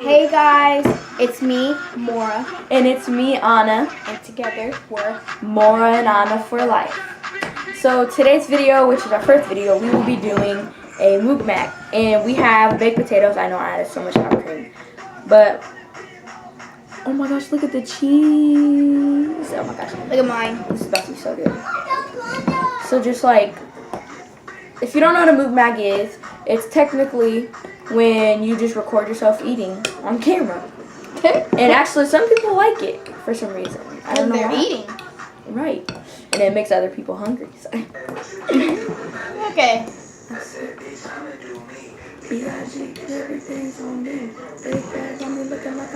Hey guys, it's me, Mora. And it's me, Anna. And together we're Mora and Anna for life. So today's video, which is our first video, we will be doing a mukbang. And we have baked potatoes. I know I added so much sour cream. But, oh my gosh, look at the cheese. Oh my gosh. look at mine. This is about to be so good. So just like, if you don't know what a mukbang is, it's technically when you just record yourself eating on camera. And actually, some people like it for some reason. I don't know They're why. eating. Right. And it makes other people hungry. So. Okay.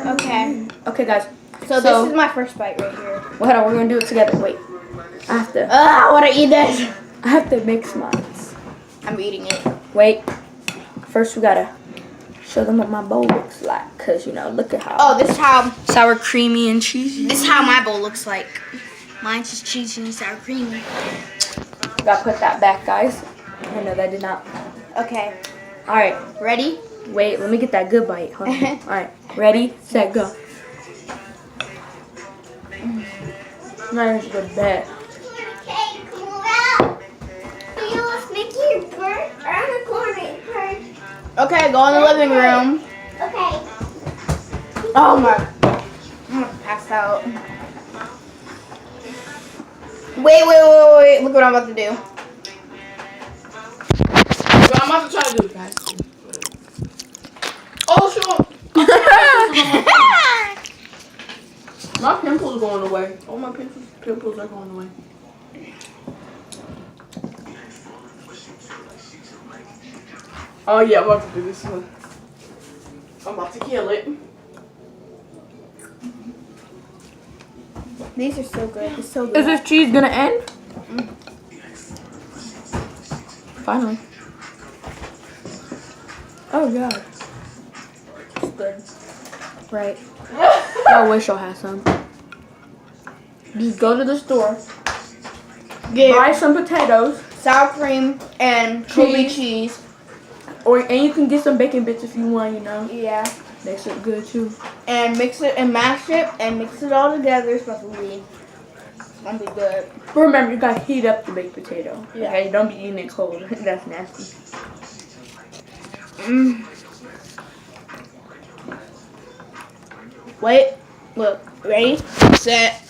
Okay. Okay, guys. So this is my first bite right here. Well, hold on, we're gonna do it together. Wait. I have to. I want to eat this. I have to mix mine. I'm eating it. Wait. First, we gotta show them what my bowl looks like, cause you know, look at how. Oh, this is how Sour creamy and cheesy. this is how my bowl looks like. Mine's just cheesy and sour creamy. Gotta put that back, guys. I know that did not. Okay. All right. Ready? Wait. Let me get that good bite. Hold on. All right. Ready, set, go. That is the best. Okay, move out. You know, make your purse around the corner first. Okay, go in the living room. Okay. Oh my! I'm gonna pass out. Wait! Look what I'm about to do. I'm about to try to do it, guys. Oh, sure. My pimples are going away. All my pimples are going away. Oh yeah, I'm about to do this one. I'm about to kill it. These are so good. It's so good. Is this cheese gonna end? Finally. Oh god. It's good. Right. I wish I had some. Just go to the store, Get buy some potatoes, sour cream and Kobe cheese. and you can get some bacon bits if you want. You know, Yeah. they look good too. And mix it and mash it and mix it all together. It's supposed to be. It's gonna be good. But remember, you gotta heat up the baked potato. Yeah. Okay, don't be eating it cold. That's nasty. Wait. Look. Ready? Set.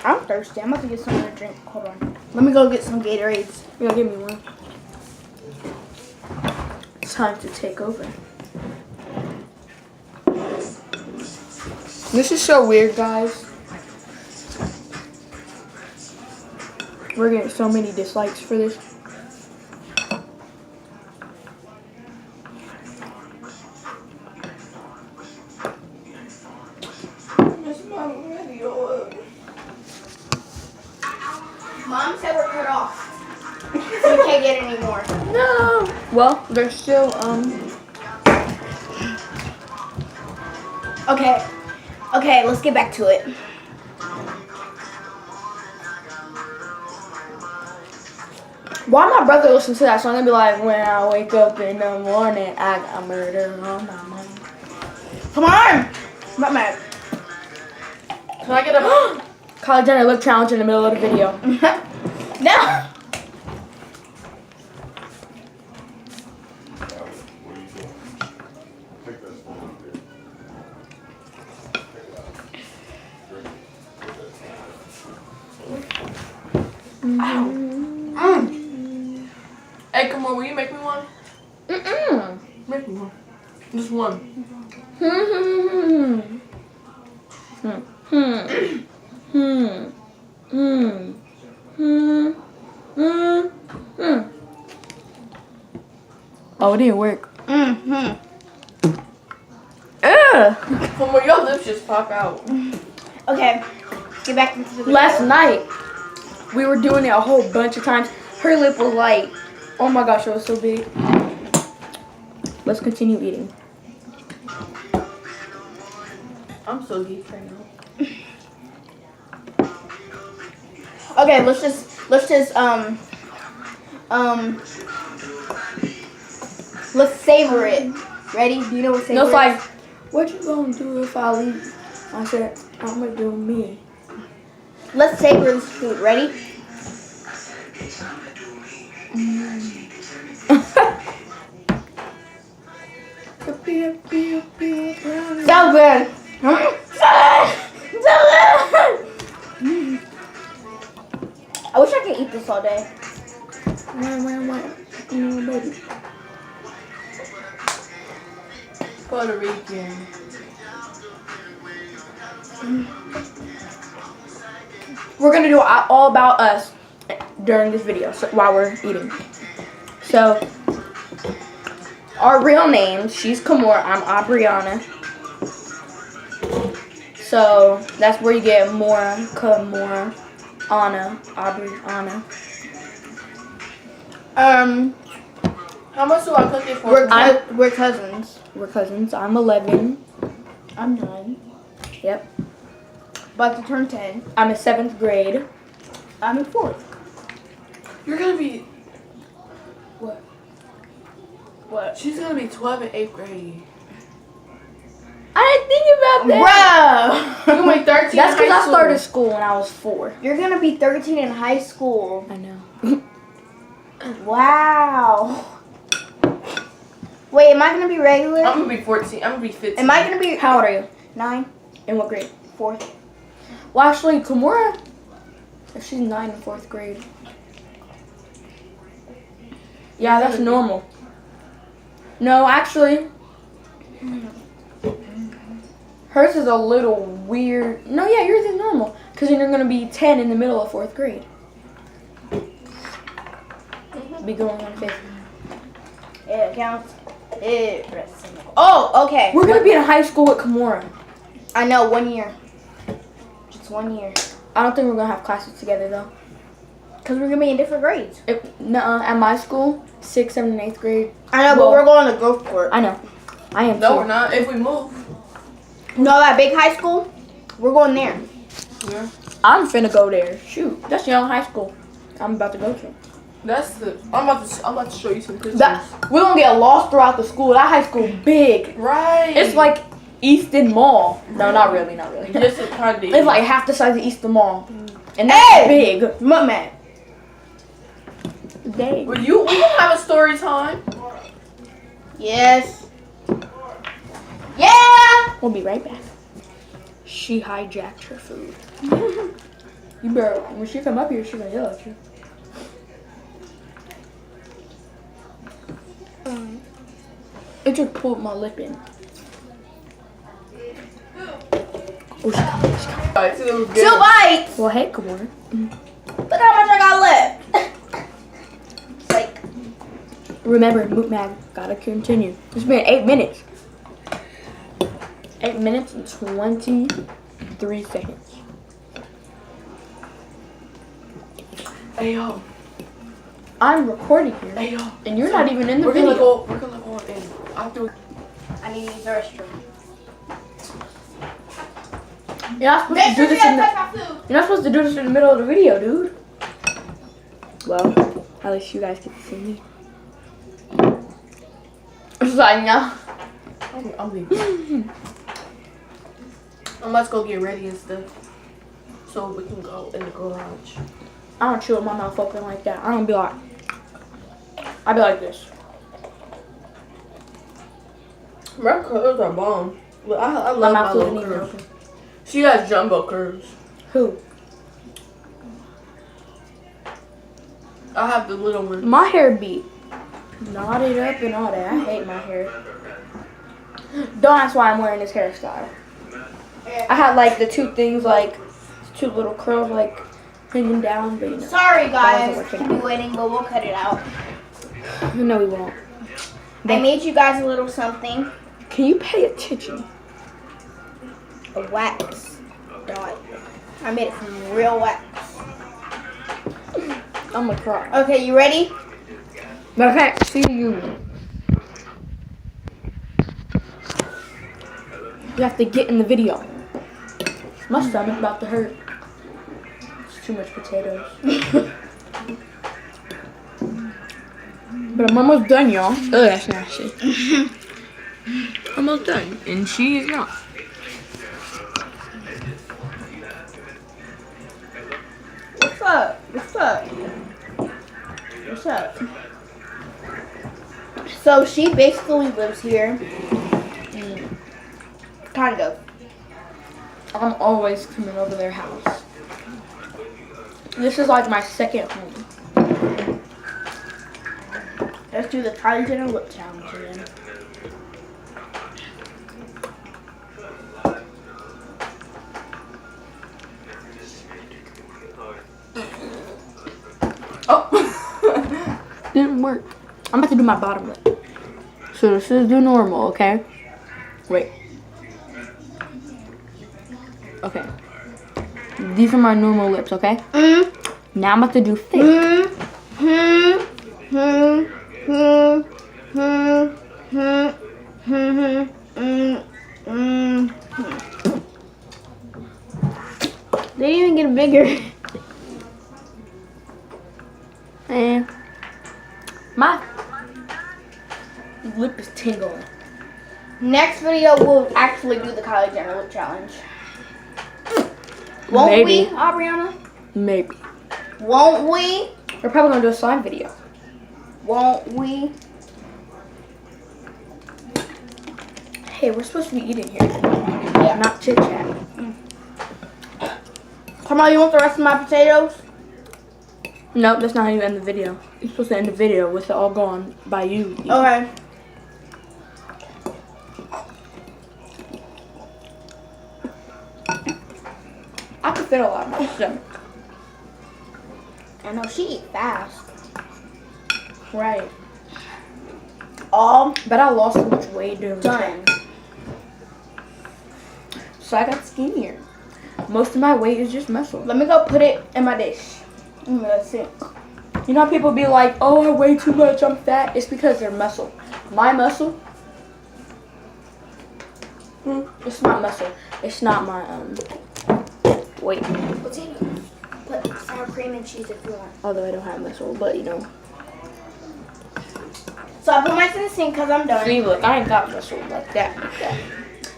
I'm thirsty. I'm about to get something to drink. Hold on. Let me go get some Gatorades. Yeah, give me one. It's time to take over. This is so weird, guys. We're getting so many dislikes for this. Mom said we're cut off. So we can't get any more. No. Well, there's still Okay. Okay, let's get back to it. Why my brother listens to that song and be like, when I wake up in the morning, I got murder on my mind. Come on! Not mad. Can I get a? Kylie Jenner lip challenge in the middle of the video. No! Hey, come on, will you make me one? Mm-mm. Make me one. Just one. Oh, it didn't work. Mm-hmm. Ugh. Come on, your lips just pop out. Okay, get back into the video. Last night, we were doing it a whole bunch of times. Her lip was like, oh my gosh, it was so big. Let's continue eating. I'm so geek right now. Okay, let's just Let's savor it. Ready? Do you know what savor No, it's is? like, what you gonna do if I leave? I said, I'm gonna do me. Let's savor this food. Ready? So good. So good. I wish I could eat this all day. Baby. Puerto Rican. We're gonna do all about us during this video, so while we're eating. So, our real names, she's Kimora, I'm Abriana. So, that's where you get Mora, Kimora, Anna, Abriana. How much do I cook it for? We're cousins. We're cousins. I'm 11. I'm 9. Yep. About to turn 10. I'm in 7th grade. I'm in 4th. You're gonna be. What? What? She's gonna be 12 in 8th grade. I didn't think about that. Bro! You're gonna be 13. That's in because high I school. started school when I was 4. You're gonna be 13 in high school. I know. Wow. Wait, am I gonna be regular? I'm gonna be 14. I'm gonna be 15. Am I gonna be How old are you? 9? In what grade? 4th. Well, actually, Kimora, if she's 9 in 4th grade. Yeah, that's normal. No, actually, hers is a little weird. No, yeah, yours is normal. Because then you're going to be 10 in the middle of 4th grade. Be going on 5th. It counts. Oh, okay. We're going to be in high school with Kimora. I know, 1 year. Just 1 year. I don't think we're going to have classes together, though. Because we're gonna be in different grades. Nuh-uh, at my school, 6th, 7th, and 8th grade. I know, but Well, we're going to growth court. I know. I am No, too. we're not. If we move. No, that big high school, we're going there. Yeah. I'm finna go there. Shoot, that's young high school. I'm about to go to. That's the. I'm about to show you some pictures. We're gonna get lost throughout the school. That high school big. Right. It's like Easton Mall. No, not really, not really. Yes, it kind of It's like half the size of Easton Mall, and that's Hey! big. Mutman. Dang. we gonna have a story time. Yes. Yeah! We'll be right back. She hijacked her food. You better, when she come up here, she's gonna yell at you. It just pulled my lip in. Oh, she's coming, she's coming. Alright, so it was 2 good. bites. Well, hey, come on. Look how much I got left. It's like, Remember, Mukbang gotta continue. It's been 8 minutes. 8 minutes and 23 seconds. Hey yo. I'm recording here, Hey yo. and you're not even in the We're video. gonna go in. After. I need to use the restroom. You're not supposed to do this in the. You're not supposed to do this in the middle of the video, dude. Well, at least you guys get to see me. It's like, no. I'm leaving. Let's go get ready and stuff. So we can go in the garage. I don't chew with my mouth open like that. I don't be like. I be like this. My curves are bomb. But I My love my mouth isn't little even curves. open. She has jumbo curves. Who? I have the little one. My hair be knotted up and all that. I hate my hair. Don't ask why I'm wearing this hairstyle. I had like the 2 things, like 2 little curls, like hanging down, but you know. Sorry, That guys. wasn't Keep working. you waiting, but we'll cut it out. No, we won't. I made you guys a little something. Can you pay attention? A wax dot. I made it from real wax. I'm gonna cry. Okay, you ready? But I can't see you. You have to get in the video. My stomach about to hurt. It's too much potatoes. But I'm almost done, y'all. Oh, that's nasty. Almost done, and she is not. What's up? What's up? What's up? So she basically lives here. Kind of. I'm always coming over their house. This is like my second home. Let's do the Kylie Jenner lip challenge again. Oh, didn't work. I'm about to do my bottom lip. So this is the normal, okay? Wait. Okay. These are my normal lips, okay? Now I'm about to do thick. They didn't even get bigger. And my lip is tingling. Next video, we'll actually do the Kylie Jenner lip challenge. Won't Maybe. we, Aubriana? Maybe. Won't we? We're probably gonna do a slime video. Won't we? Hey, we're supposed to be eating here, Yeah. not chit chat. Come on, you want the rest of my potatoes? Nope, that's not how you end the video. You're supposed to end the video with it all gone by you. Okay. I could fit a lot in my stomach. I know, she eat fast. Right. All But I lost so much weight doing done. that. So I got skinnier. Most of my weight is just muscle. Let me go put it in my dish. In the sink. You know how people be like, oh, I weigh too much, I'm fat. It's because they're muscle. My muscle, it's not muscle. It's not my weight. Potatoes. Put sour cream and cheese if you want. Although I don't have muscle, but you know. So I put mine in the sink because I'm done. See, look, I ain't got muscle like that.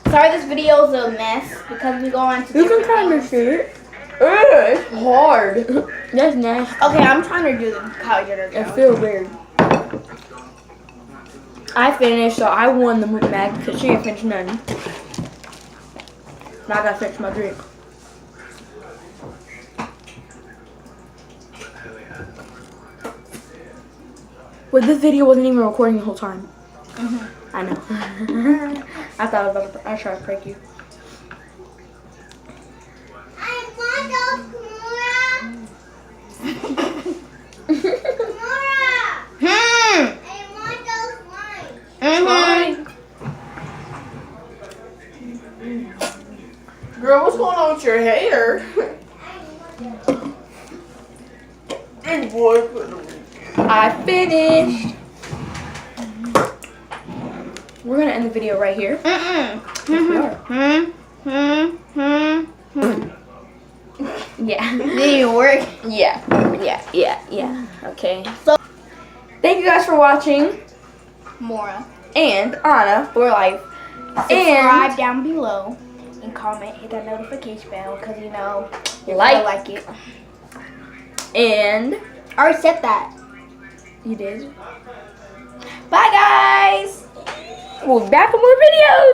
Sorry this video is a mess because we go on to You can different kind of things. see it. It's hard. That's nasty. Okay, I'm trying to do the Kylie Jenner It challenge. feels weird. I finished, so I won the mukbang because she ain't finished nothing. Now I gotta finish my drink. Wait, this video wasn't even recording the whole time. I know. I thought I was about to, I tried to prank you. I want those, Kimura. I want those wines. Girl, what's going on with your hair? Big boy, put them. I finished. We're gonna end the video right here. We are. Yeah. Didn't work. Yeah. Okay. So, thank you guys for watching. Mora. And Anna for life. Subscribe down below and comment. Hit that notification bell because you know you're gonna like it. And I already said that. you did. Bye guys. We'll be back with more videos.